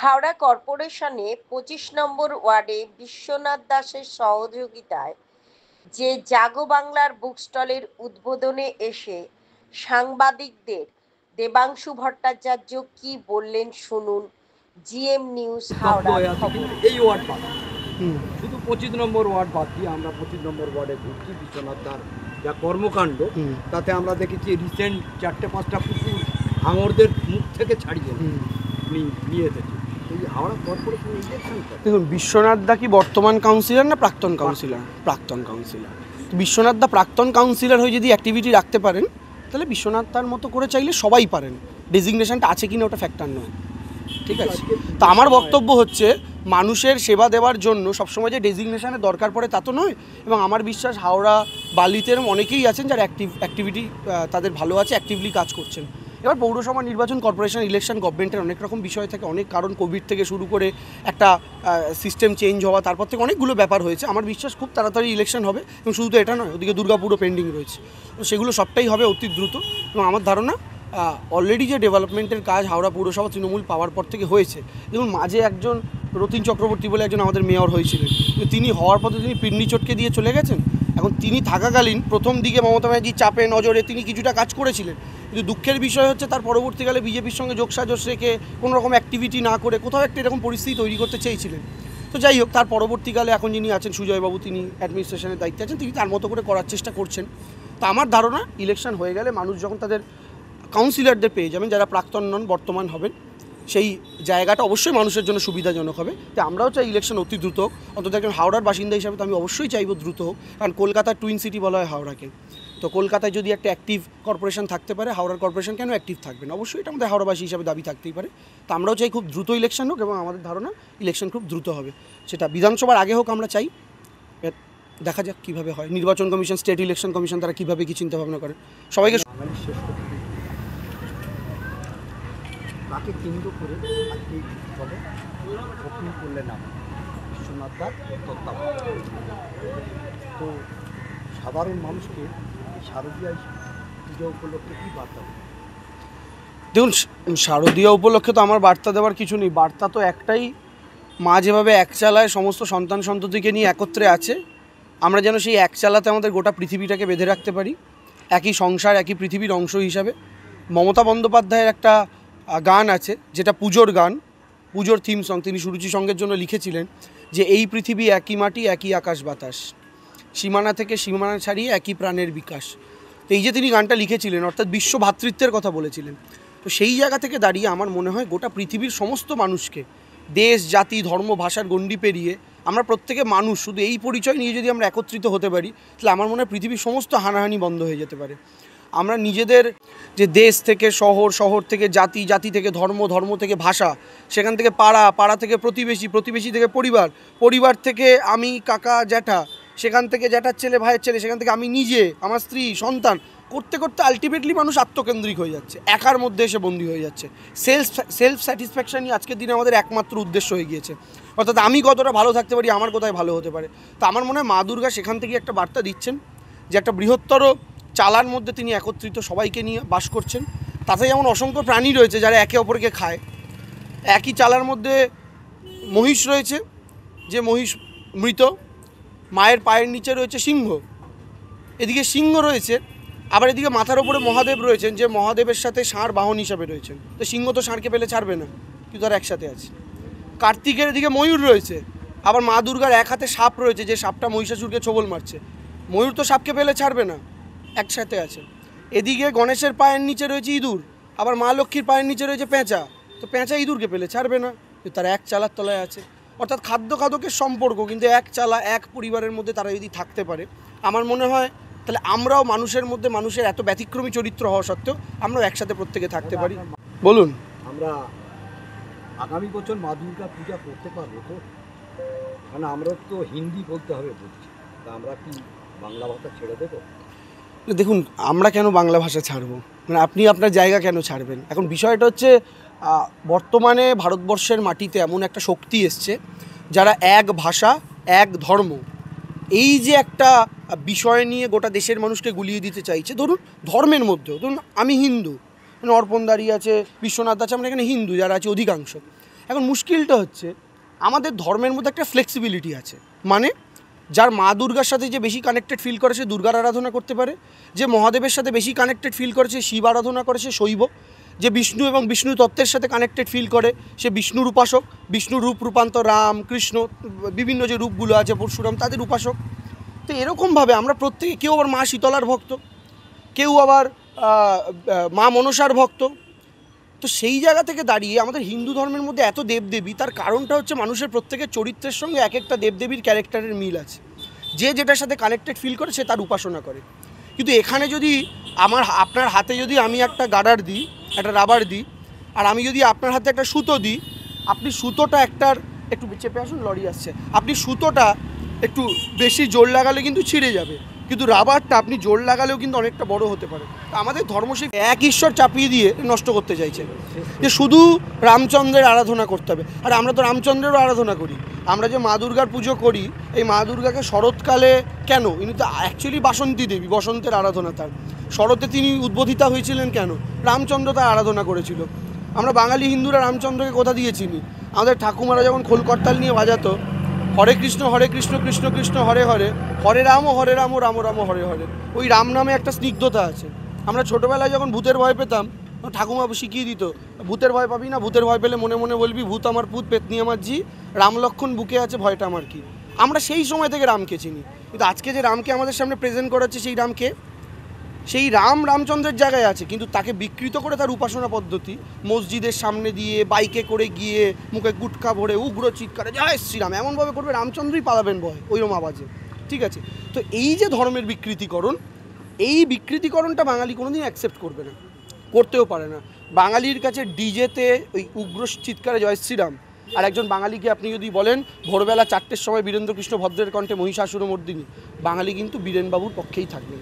হাওড়া কর্পোরেশনে ২৫ নম্বর ওয়ার্ডে বিশ্বনাথ দাসের সহযোগিতায় যে জাগো বাংলার বুক স্টলের উদ্বোধনে এসে সাংবাদিকদের দেবাংশু ভট্টাচার্য কি বললেন শুনুন। জিএম নিউজ শব্দ হাওড়ার হয়ে আছে, খবর। কিন্তু এই ওয়ার্ড বাদ শুধু 25 নম্বর ওয়ার্ড বাদ দিয়ে আমরা 25 নম্বর ওয়ার্ডে ঘুরছি। বিশ্বনাথ দার যা কর্মকাণ্ড, তাতে আমরা দেখেছি রিসেন্ট 4-5টা পুকুর ভাঙরদের মুখ থেকে ছাড়িয়ে উনি নিয়ে এসেছে। এই হাওড়া কর্পোরেশন ইলেকশন দেখুন, বিশ্বনাথ দা কি বর্তমান কাউন্সিলর না প্রাক্তন কাউন্সিলর? প্রাক্তন কাউন্সিলর। তো বিশ্বনাথ দা প্রাক্তন কাউন্সিলর হয়ে যদি অ্যাক্টিভিটি রাখতে পারেন, তাহলে বিশ্বনাথ দার মতো করে চাইলে সবাই পারেন। ডেজিগনেশনটা আছে কিনা ওটা ফ্যাক্টর নয়, ঠিক আছে? তো আমার বক্তব্য হচ্ছে, মানুষের সেবা দেওয়ার জন্য সবসময় যে ডেজিগনেশনের দরকার পড়ে তা তো নয়। এবং আমার বিশ্বাস হাওড়া বালিতে এরকম অনেকেই আছেন যারা অ্যাক্টিভিটি তাদের ভালো আছে, অ্যাক্টিভলি কাজ করছেন। এবার পৌরসভা নির্বাচন, কর্পোরেশন ইলেকশন, গভর্নমেন্টের অনেক রকম বিষয় থাকে, অনেক কারণ, কোভিড থেকে শুরু করে একটা সিস্টেম চেঞ্জ হওয়া, তারপর থেকে অনেকগুলো ব্যাপার হয়েছে। আমার বিশ্বাস খুব তাড়াতাড়ি ইলেকশন হবে। এবং শুধু তো এটা নয়, ওদিকে দুর্গাপুরও পেন্ডিং রয়েছে, তো সেগুলো সবটাই হবে অতি দ্রুত। এবং আমার ধারণা অলরেডি যে ডেভেলপমেন্টের কাজ হাওড়া পৌরসভা তৃণমূল পাওয়ার পর থেকে হয়েছে। যেমন মাঝে একজন রতিন চক্রবর্তী বলে একজন আমাদের মেয়র হয়েছিলেন, তিনি হওয়ার পথে তিনি পিন্ডি চটকে দিয়ে চলে গেছেন। এখন তিনি থাকাকালীন প্রথম দিকে মমতা ব্যানার্জির চাপে নজরে তিনি কিছুটা কাজ করেছিলেন, কিন্তু দুঃখের বিষয় হচ্ছে তার পরবর্তীকালে বিজেপির সঙ্গে যোগসাজশ রেখে কোনো রকম অ্যাক্টিভিটি না করে কোথাও একটা এরকম পরিস্থিতি তৈরি করতে চেয়েছিলেন। তো যাই হোক, তার পরবর্তীকালে এখন যিনি আছেন সুজয়বাবু, তিনি অ্যাডমিনিস্ট্রেশনের দায়িত্বে আছেন, তিনি তার মতো করে করার চেষ্টা করছেন। তো আমার ধারণা ইলেকশন হয়ে গেলে মানুষ যখন তাদের কাউন্সিলরদের পেয়ে যাবেন যারা প্রাক্তন নন, বর্তমান হবেন, সেই জায়গাটা অবশ্যই মানুষের জন্য সুবিধাজনক হবে। তো আমরাও চাই ইলেকশন অতি দ্রুত হোক। অন্তত একজন হাওড়ার বাসিন্দা হিসাবে তো আমি অবশ্যই চাইব দ্রুত হোক, কারণ কলকাতার টুইন সিটি বলা হয় হাওড়াকে। তো কলকাতায় যদি একটা অ্যাক্টিভ কর্পোরেশন থাকতে পারে, হাওড়ার কর্পোরেশন কেন অ্যাক্টিভ থাকবে না? অবশ্যই এটা আমাদের হাওড়াবাসী হিসাবে দাবি থাকতেই পারে। তো আমরাও চাই খুব দ্রুত ইলেকশন হোক, এবং আমাদের ধারণা ইলেকশন খুব দ্রুত হবে, সেটা বিধানসভার আগে হোক আমরা চাই। দেখা যাক কীভাবে হয়। নির্বাচন কমিশন, স্টেট ইলেকশন কমিশন, তারা কীভাবে কী চিন্তাভাবনা করে। সবাইকে শেষ করতে তাকে কেন্দ্র করে আজকে চলে ওপেনিং করলেন আপনি বিশ্বনাথ দার তত্ত্বাবধানে। তো সাধারণ মানুষকে শারদীয় পুজো উপলক্ষে কী বার্তা দেবেন? দেখুন, শারদীয় উপলক্ষে তো আমার বার্তা দেওয়ার কিছু নেই। বার্তা তো একটাই, মা যেভাবে এক চালায় সমস্ত সন্তান সন্ততিকে নিয়ে একত্রে আছে, আমরা যেন সেই এক চালাতে আমাদের গোটা পৃথিবীটাকে বেঁধে রাখতে পারি, একই সংসার, একই পৃথিবীর অংশ হিসাবে। মমতা বন্দ্যোপাধ্যায়ের একটা গান আছে, যেটা পুজোর গান, পুজোর থিম সং, তিনি সুরুচি সঙ্গের জন্য লিখেছিলেন যে এই পৃথিবী একই মাটি, একই আকাশ বাতাস, সীমানা থেকে সীমানা ছাড়িয়ে একই প্রাণের বিকাশ। তো এই যে তিনি গানটা লিখেছিলেন, অর্থাৎ বিশ্ব ভ্রাতৃত্বের কথা বলেছিলেন। তো সেই জায়গা থেকে দাঁড়িয়ে আমার মনে হয় গোটা পৃথিবীর সমস্ত মানুষকে, দেশ, জাতি, ধর্ম, ভাষার গণ্ডি পেরিয়ে আমরা প্রত্যেকে মানুষ, শুধু এই পরিচয় নিয়ে যদি আমরা একত্রিত হতে পারি, তাহলে আমার মনে হয় পৃথিবীর সমস্ত হানাহানি বন্ধ হয়ে যেতে পারে। আমরা নিজেদের যে দেশ থেকে শহর, শহর থেকে জাতি, জাতি থেকে ধর্ম, ধর্ম থেকে ভাষা, সেখান থেকে পাড়া, পাড়া থেকে প্রতিবেশী, প্রতিবেশী থেকে পরিবার, পরিবার থেকে আমি কাকা জ্যাঠা, সেখান থেকে জ্যাঠার ছেলে ভাইয়ের ছেলে, সেখান থেকে আমি নিজে, আমার স্ত্রী, সন্তান, করতে করতে আলটিমেটলি মানুষ আত্মকেন্দ্রিক হয়ে যাচ্ছে, একার মধ্যে এসে বন্দী হয়ে যাচ্ছে। সেলফ স্যাটিসফ্যাকশনই আজকের দিনে আমাদের একমাত্র উদ্দেশ্য হয়ে গিয়েছে। অর্থাৎ আমি কতটা ভালো থাকতে পারি, আমার কোথায় ভালো হতে পারে। তো আমার মনে হয় মা দুর্গা সেখান থেকে একটা বার্তা দিচ্ছেন যে একটা বৃহত্তর চালার মধ্যে তিনি একত্রিত সবাইকে নিয়ে বাস করছেন। তাতে যেমন অসংখ্য প্রাণী রয়েছে যারা একে অপরকে খায়, একই চালার মধ্যে মহিষ রয়েছে, যে মহিষ মৃত, মায়ের পায়ের নিচে রয়েছে সিংহ, এদিকে সিংহ রয়েছে, আবার এদিকে মাথার ওপরে মহাদেব রয়েছেন, যে মহাদেবের সাথে ষাঁড় বাহন হিসাবে রয়েছেন। তো সিংহ তো ষাঁড়কে পেলে ছাড়বে না, কিন্তু তারা একসাথে আছে। কার্তিকের এদিকে ময়ূর রয়েছে, আবার মা দুর্গার এক হাতে সাপ রয়েছে, যে সাপটা মহিষাসুরকে ছোবল মারছে। ময়ূর তো সাপকে পেলে ছাড়বে না, একসাথে আছে। এদিকে গণেশের পায়ের নিচে রয়েছে ইঁদুর, আবার মা লক্ষ্মীর পায়ের নিচে রয়েছে পেঁচা, তো পেঁচা ইঁদুরকে পেলে ছাড়বে না, কিন্তু তারা এক চালার তলায় আছে। অর্থাৎ খাদ্য খাদকের সম্পর্ক, কিন্তু এক চালা, এক পরিবারের মধ্যে তারা যদি থাকতে পারে, আমার মনে হয় তাহলে আমরাও মানুষের মধ্যে, মানুষের এত ব্যতিক্রমী চরিত্র হওয়া সত্ত্বেও আমরাও একসাথে প্রত্যেকে থাকতে পারি। বলুন, আমরা আগামী বছর মা দুর্গা পূজা করতে পারবো তো? মানে আমরা তো হিন্দি বলতে হবে বুঝছি, তা আমরা কি বাংলা ভাষা ছেড়ে দেবো? দেখুন, আমরা কেন বাংলা ভাষা ছাড়বো? মানে আপনি আপনার জায়গা কেন ছাড়বেন? এখন বিষয়টা হচ্ছে, বর্তমানে ভারতবর্ষের মাটিতে এমন একটা শক্তি এসছে যারা এক ভাষা, এক ধর্ম, এই যে একটা বিষয় নিয়ে গোটা দেশের মানুষকে গুলিয়ে দিতে চাইছে। ধরুন ধর্মের মধ্যেও, ধরুন আমি হিন্দু, মানে অর্পণ দাঁড়িয়ে আছে, বিশ্বনাথ আছে, আমরা এখানে হিন্দু যারা আছে অধিকাংশ। এখন মুশকিলটা হচ্ছে আমাদের ধর্মের মধ্যে একটা ফ্লেক্সিবিলিটি আছে, মানে যার মা দুর্গার সাথে যে বেশি কানেক্টেড ফিল করে সে দুর্গার আরাধনা করতে পারে, যে মহাদেবের সাথে বেশি কানেক্টেড ফিল করে সে শিব আরাধনা করে, সে শৈব, যে বিষ্ণু এবং বিষ্ণু তত্ত্বের সাথে কানেক্টেড ফিল করে সে বিষ্ণুর উপাসক, বিষ্ণুর রূপ রূপান্তর রাম কৃষ্ণ বিভিন্ন যে রূপগুলো আছে পরশুরাম তাদের উপাসক। তো এরকমভাবে আমরা প্রত্যেকে, কেউ আবার মা শীতলার ভক্ত, কেউ আবার মা মনসার ভক্ত। তো সেই জায়গা থেকে দাঁড়িয়ে আমাদের হিন্দু ধর্মের মধ্যে এত দেবদেবী, তার কারণটা হচ্ছে মানুষের প্রত্যেকের চরিত্রের সঙ্গে এক একটা দেবদেবীর ক্যারেক্টারের মিল আছে, যে যেটার সাথে কানেক্টেড ফিল করে সে তার উপাসনা করে। কিন্তু এখানে যদি আপনার হাতে যদি আমি একটা গার্ডার দিই, একটা রাবার দিই, আর আমি যদি আপনার হাতে একটা সুতো দিই, আপনি সুতোটা একটু চেপে আসুন, লরি আসছে, আপনি সুতোটা একটু বেশি জোর লাগালে কিন্তু ছিঁড়ে যাবে, কিন্তু রাবারটা আপনি জোর লাগালেও কিন্তু অনেকটা বড় হতে পারে। আমাদের ধর্ম সেই এক ঈশ্বর চাপিয়ে দিয়ে নষ্ট করতে চাইছে, যে শুধু রামচন্দ্রের আরাধনা করতে হবে। আর আমরা তো রামচন্দ্রেরও আরাধনা করি, আমরা যে মা দুর্গার পুজো করি, এই মা দুর্গাকে শরৎকালে কেন, ইনি তো অ্যাকচুয়ালি বাসন্তী দেবী, বসন্তের আরাধনা তার। শরতে তিনি উদ্বোধিতা হয়েছিলেন কেন? রামচন্দ্র তার আরাধনা করেছিল। আমরা বাঙালি হিন্দুরা রামচন্দ্রকে কোথা দিয়ে চিনি? আমাদের ঠাকুমারা যখন খোল করতাল নিয়ে বাজাতো, হরে কৃষ্ণ কৃষ্ণ কৃষ্ণ হরে হরে, হরে রাম রাম রাম হরে হরে, ওই রাম নামে একটা স্নিগ্ধতা আছে। আমরা ছোটোবেলায় যখন ভূতের ভয় পেতাম, ঠাকুমা শিখিয়ে দিত, ভূতের ভয় পাবি না, ভূতের ভয় পেলে মনে মনে বলবি ভূত আমার পুত পেতনি আমার জি, রাম লক্ষণ বুকে আছে ভয়টা আমার কি। আমরা সেই সময় থেকে রামকে চিনি, কিন্তু আজকে যে রামকে আমাদের সামনে প্রেজেন্ট করা হচ্ছে, সেই রামকে, সেই রামচন্দ্রের জায়গায় আছে, কিন্তু তাকে বিকৃত করে তার উপাসনা পদ্ধতি মসজিদের সামনে দিয়ে বাইকে করে গিয়ে মুখে গুটকা ভরে উগ্র চিৎকারে জয় শ্রীরাম এমনভাবে করবে, রামচন্দ্রই পালাবেন ভয় ওইরকম আওয়াজে। ঠিক আছে, তো এই যে ধর্মের বিকৃতিকরণ, এই বিকৃতিকরণটা বাঙালি কোনোদিন অ্যাকসেপ্ট করবে না, করতেও পারে না। বাঙালির কাছে ডিজেতে ওই উগ্র চিৎকারে জয় শ্রীরাম, আর একজন বাঙালিকে আপনি যদি বলেন ভোরবেলা 4টের সময় বীরেন্দ্রকৃষ্ণ ভদ্রের কণ্ঠে মহিষাসুরমর্দিনী, বাঙালি কিন্তু বীরেনবাবুর পক্ষেই থাকবেন।